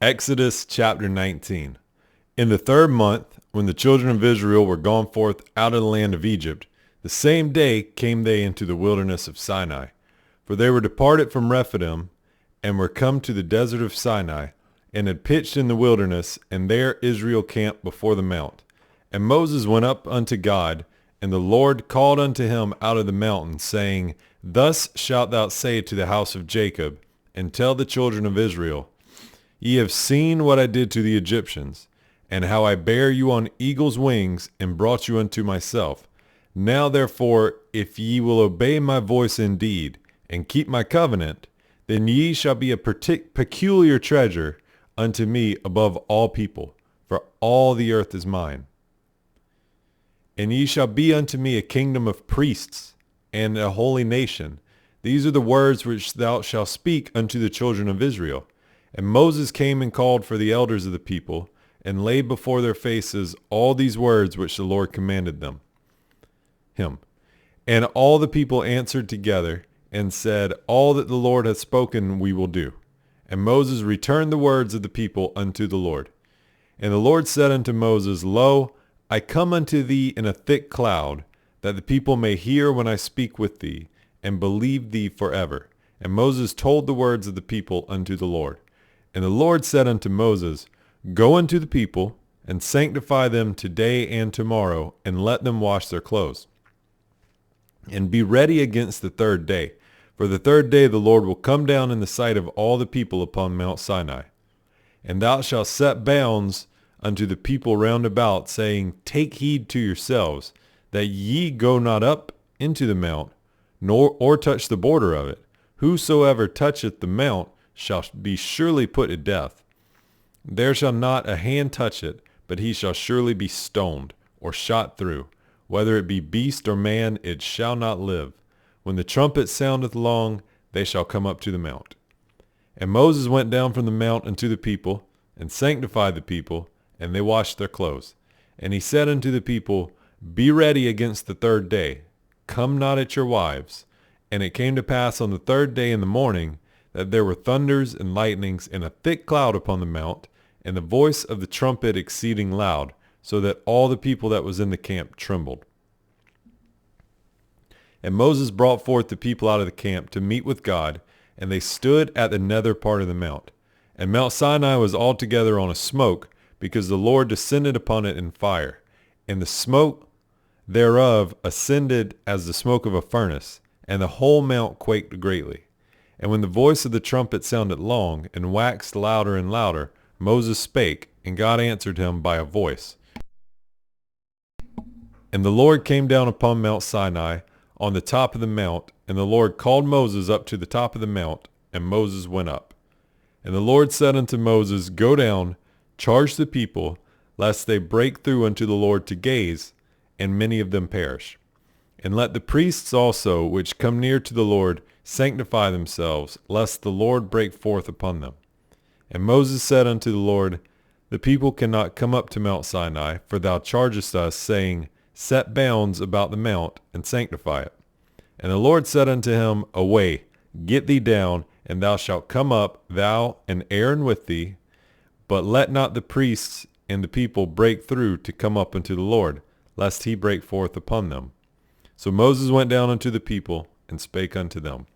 Exodus chapter 19. In the 3rd month, when the children of Israel were gone forth out of the land of Egypt, the same day came they into the wilderness of Sinai. For they were departed from Rephidim, and were come to the desert of Sinai, and had pitched in the wilderness, and there Israel camped before the mount. And Moses went up unto God, and the Lord called unto him out of the mountain, saying, Thus shalt thou say to the house of Jacob, and tell the children of Israel, Ye have seen what I did to the Egyptians, and how I bare you on eagle's wings, and brought you unto myself. Now therefore, if ye will obey my voice indeed, and keep my covenant, then ye shall be a peculiar treasure unto me above all people, for all the earth is mine. And ye shall be unto me a kingdom of priests, and a holy nation. These are the words which thou shalt speak unto the children of Israel. And Moses came and called for the elders of the people, and laid before their faces all these words which the Lord commanded him. And all the people answered together, and said, All that the Lord hath spoken we will do. And Moses returned the words of the people unto the Lord. And the Lord said unto Moses, Lo, I come unto thee in a thick cloud, that the people may hear when I speak with thee, and believe thee forever. And Moses told the words of the people unto the Lord. And the Lord said unto Moses, Go unto the people, and sanctify them today and tomorrow, and let them wash their clothes. And be ready against the 3rd day. For the 3rd day the Lord will come down in the sight of all the people upon Mount Sinai. And thou shalt set bounds unto the people round about, saying, Take heed to yourselves, that ye go not up into the mount, or touch the border of it. Whosoever toucheth the mount shall be surely put to death. There shall not a hand touch it, but he shall surely be stoned, or shot through. Whether it be beast or man, it shall not live. When the trumpet soundeth long, they shall come up to the mount. And Moses went down from the mount unto the people, and sanctified the people, and they washed their clothes. And he said unto the people, Be ready against the 3rd day. Come not at your wives. And it came to pass on the 3rd day in the morning, that there were thunders and lightnings and a thick cloud upon the mount, and the voice of the trumpet exceeding loud, so that all the people that was in the camp trembled. And Moses brought forth the people out of the camp to meet with God, and they stood at the nether part of the mount. And Mount Sinai was altogether on a smoke, because the Lord descended upon it in fire, and the smoke thereof ascended as the smoke of a furnace, and the whole mount quaked greatly. And when the voice of the trumpet sounded long, and waxed louder and louder, Moses spake, and God answered him by a voice. And the Lord came down upon Mount Sinai, on the top of the mount, and the Lord called Moses up to the top of the mount, and Moses went up. And the Lord said unto Moses, Go down, charge the people, lest they break through unto the Lord to gaze, and many of them perish. And let the priests also, which come near to the Lord, sanctify themselves, lest the Lord break forth upon them. And Moses said unto the Lord, The people cannot come up to Mount Sinai, for thou chargest us, saying, Set bounds about the mount, and sanctify it. And the Lord said unto him, Away, get thee down, and thou shalt come up, thou and Aaron with thee, but let not the priests and the people break through to come up unto the Lord, lest he break forth upon them. So Moses went down unto the people, and spake unto them.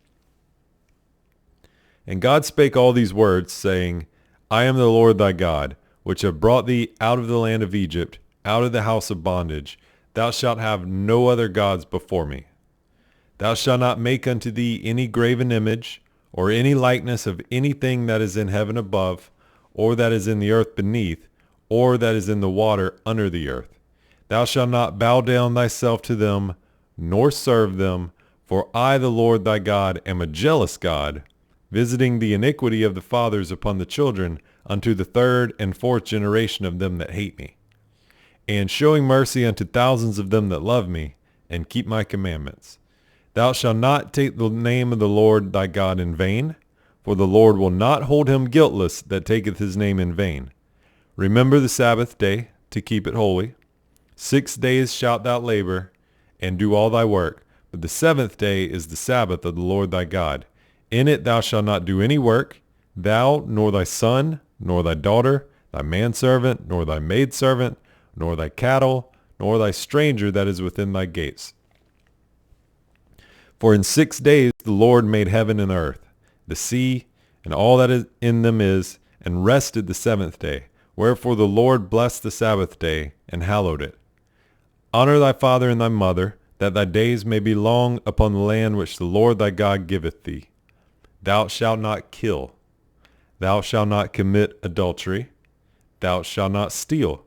And God spake all these words, saying, I am the Lord thy God, which have brought thee out of the land of Egypt, out of the house of bondage. Thou shalt have no other gods before me. Thou shalt not make unto thee any graven image, or any likeness of anything that is in heaven above, or that is in the earth beneath, or that is in the water under the earth. Thou shalt not bow down thyself to them, nor serve them, for I, the Lord thy God, am a jealous God, visiting the iniquity of the fathers upon the children unto the 3rd and 4th generation of them that hate me, and showing mercy unto thousands of them that love me, and keep my commandments. Thou shalt not take the name of the Lord thy God in vain, for the Lord will not hold him guiltless that taketh his name in vain. Remember the Sabbath day, to keep it holy. 6 days shalt thou labor, and do all thy work, but the 7th day is the Sabbath of the Lord thy God. In it thou shalt not do any work, thou, nor thy son, nor thy daughter, thy manservant, nor thy maidservant, nor thy cattle, nor thy stranger that is within thy gates. For in 6 days the Lord made heaven and earth, the sea, and all that is in them is, and rested the seventh day. Wherefore the Lord blessed the Sabbath day, and hallowed it. Honor thy father and thy mother, that thy days may be long upon the land which the Lord thy God giveth thee. Thou shalt not kill. Thou shalt not commit adultery. Thou shalt not steal.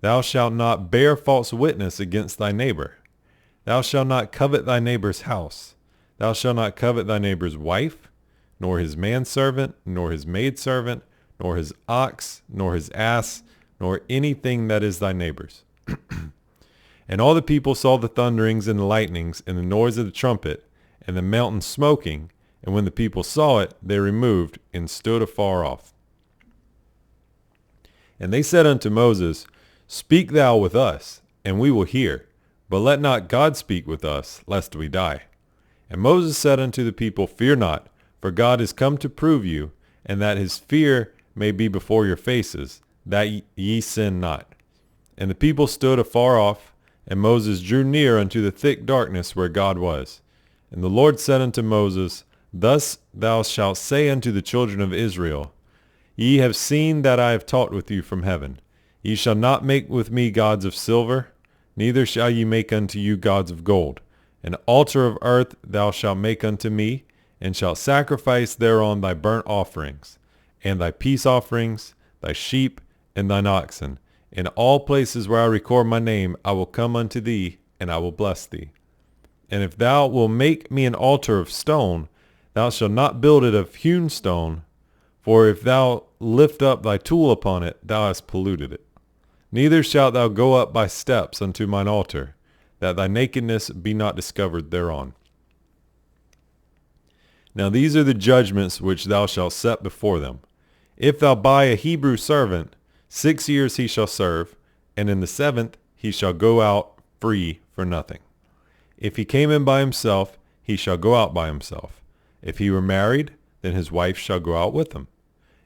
Thou shalt not bear false witness against thy neighbor. Thou shalt not covet thy neighbor's house. Thou shalt not covet thy neighbor's wife, nor his manservant, nor his maidservant, nor his ox, nor his ass, nor anything that is thy neighbor's. And all the people saw the thunderings and the lightnings and the noise of the trumpet and the mountain smoking. And when the people saw it, they removed and stood afar off. And they said unto Moses, Speak thou with us, and we will hear. But let not God speak with us, lest we die. And Moses said unto the people, Fear not, for God is come to prove you, and that his fear may be before your faces, that ye sin not. And the people stood afar off, and Moses drew near unto the thick darkness where God was. And the Lord said unto Moses, Thus thou shalt say unto the children of Israel, Ye have seen that I have taught with you from heaven. Ye shall not make with me gods of silver, neither shall ye make unto you gods of gold. An altar of earth thou shalt make unto me, and shalt sacrifice thereon thy burnt offerings, and thy peace offerings, thy sheep, and thine oxen. In all places where I record my name, I will come unto thee, and I will bless thee. And if thou wilt make me an altar of stone, thou shalt not build it of hewn stone, for if thou lift up thy tool upon it, thou hast polluted it. Neither shalt thou go up by steps unto mine altar, that thy nakedness be not discovered thereon. Now these are the judgments which thou shalt set before them. If thou buy a Hebrew servant, 6 years he shall serve, and in the 7th he shall go out free for nothing. If he came in by himself, he shall go out by himself. If he were married, then his wife shall go out with him.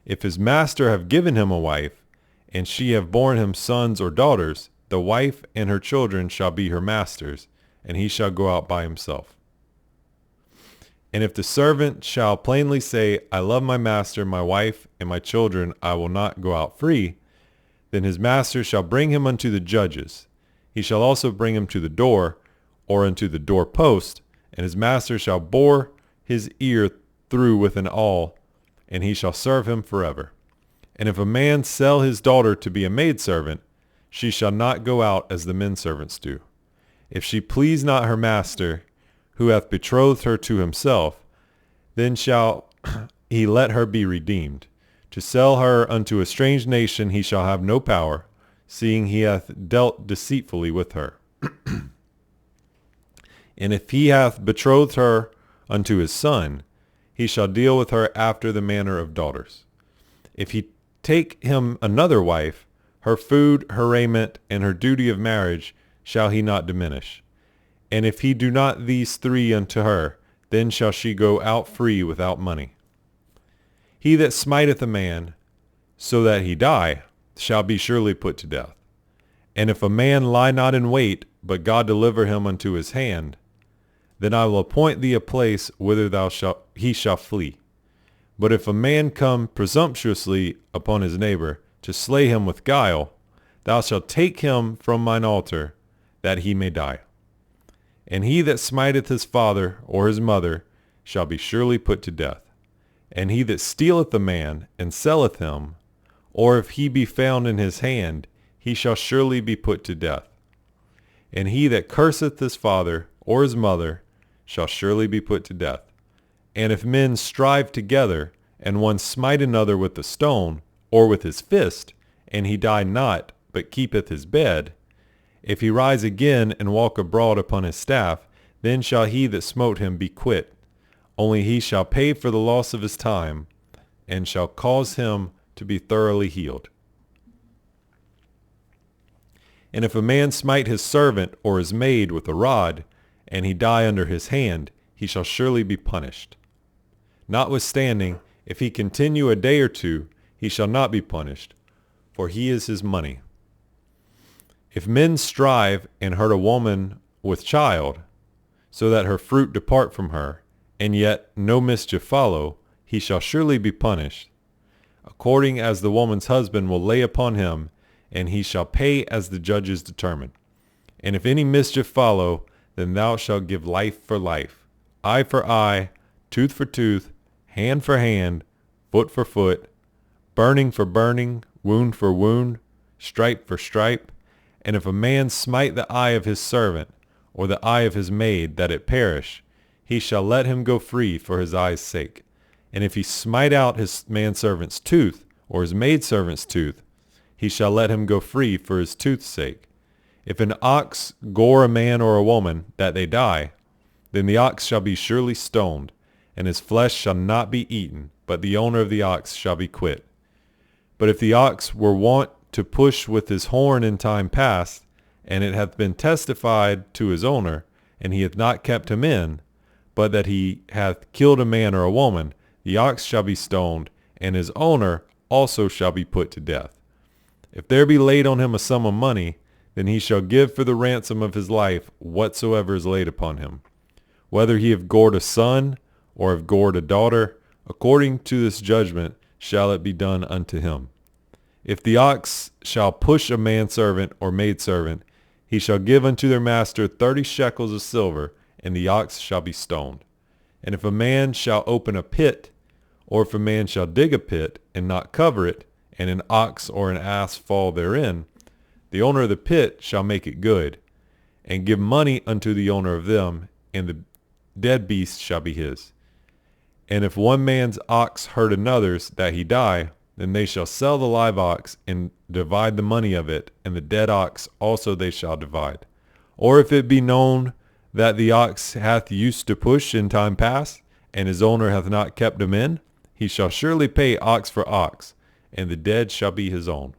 If his master have given him a wife, and she have borne him sons or daughters, the wife and her children shall be her master's, and he shall go out by himself. And if the servant shall plainly say, I love my master, my wife, and my children, I will not go out free, then his master shall bring him unto the judges. He shall also bring him to the door, or unto the door post, and his master shall bore his ear through with an awl, and he shall serve him forever. And if a man sell his daughter to be a maidservant, she shall not go out as the men servants do. If she please not her master, who hath betrothed her to himself, then shall he let her be redeemed. To sell her unto a strange nation he shall have no power, seeing he hath dealt deceitfully with her. And if he hath betrothed her unto his son, he shall deal with her after the manner of daughters. If he take him another wife, her food, her raiment, and her duty of marriage shall he not diminish. And if he do not these 3 unto her, then shall she go out free without money. He that smiteth a man, so that he die, shall be surely put to death. And if a man lie not in wait, but God deliver him unto his hand, then I will appoint thee a place whither he shall flee. But if a man come presumptuously upon his neighbor, to slay him with guile, thou shalt take him from mine altar, that he may die. And he that smiteth his father or his mother shall be surely put to death. And he that stealeth a man and selleth him, or if he be found in his hand, he shall surely be put to death. And he that curseth his father or his mother shall surely be put to death. And if men strive together, and one smite another with a stone, or with his fist, and he die not, but keepeth his bed, if he rise again and walk abroad upon his staff, then shall he that smote him be quit. Only he shall pay for the loss of his time, and shall cause him to be thoroughly healed. And if a man smite his servant or his maid with a rod, and he die under his hand, he shall surely be punished. Notwithstanding, if he continue a day or two, he shall not be punished, for he is his money. If men strive and hurt a woman with child, so that her fruit depart from her, and yet no mischief follow, he shall surely be punished, according as the woman's husband will lay upon him, and he shall pay as the judges determine. And if any mischief follow, then thou shalt give life for life, eye for eye, tooth for tooth, hand for hand, foot for foot, burning for burning, wound for wound, stripe for stripe. And if a man smite the eye of his servant, or the eye of his maid, that it perish, he shall let him go free for his eye's sake. And if he smite out his manservant's tooth, or his maidservant's tooth, he shall let him go free for his tooth's sake. If an ox gore a man or a woman, that they die, then the ox shall be surely stoned, and his flesh shall not be eaten, but the owner of the ox shall be quit. But if the ox were wont to push with his horn in time past, and it hath been testified to his owner, and he hath not kept him in, but that he hath killed a man or a woman, the ox shall be stoned, and his owner also shall be put to death. If there be laid on him a sum of money, then he shall give for the ransom of his life whatsoever is laid upon him. Whether he have gored a son, or have gored a daughter, according to this judgment shall it be done unto him. If the ox shall push a manservant or maidservant, he shall give unto their master 30 shekels of silver, and the ox shall be stoned. And if a man shall open a pit, or if a man shall dig a pit, and not cover it, and an ox or an ass fall therein, the owner of the pit shall make it good, and give money unto the owner of them, and the dead beast shall be his. And if one man's ox hurt another's, that he die, then they shall sell the live ox, and divide the money of it, and the dead ox also they shall divide. Or if it be known that the ox hath used to push in time past, and his owner hath not kept him in, he shall surely pay ox for ox, and the dead shall be his own.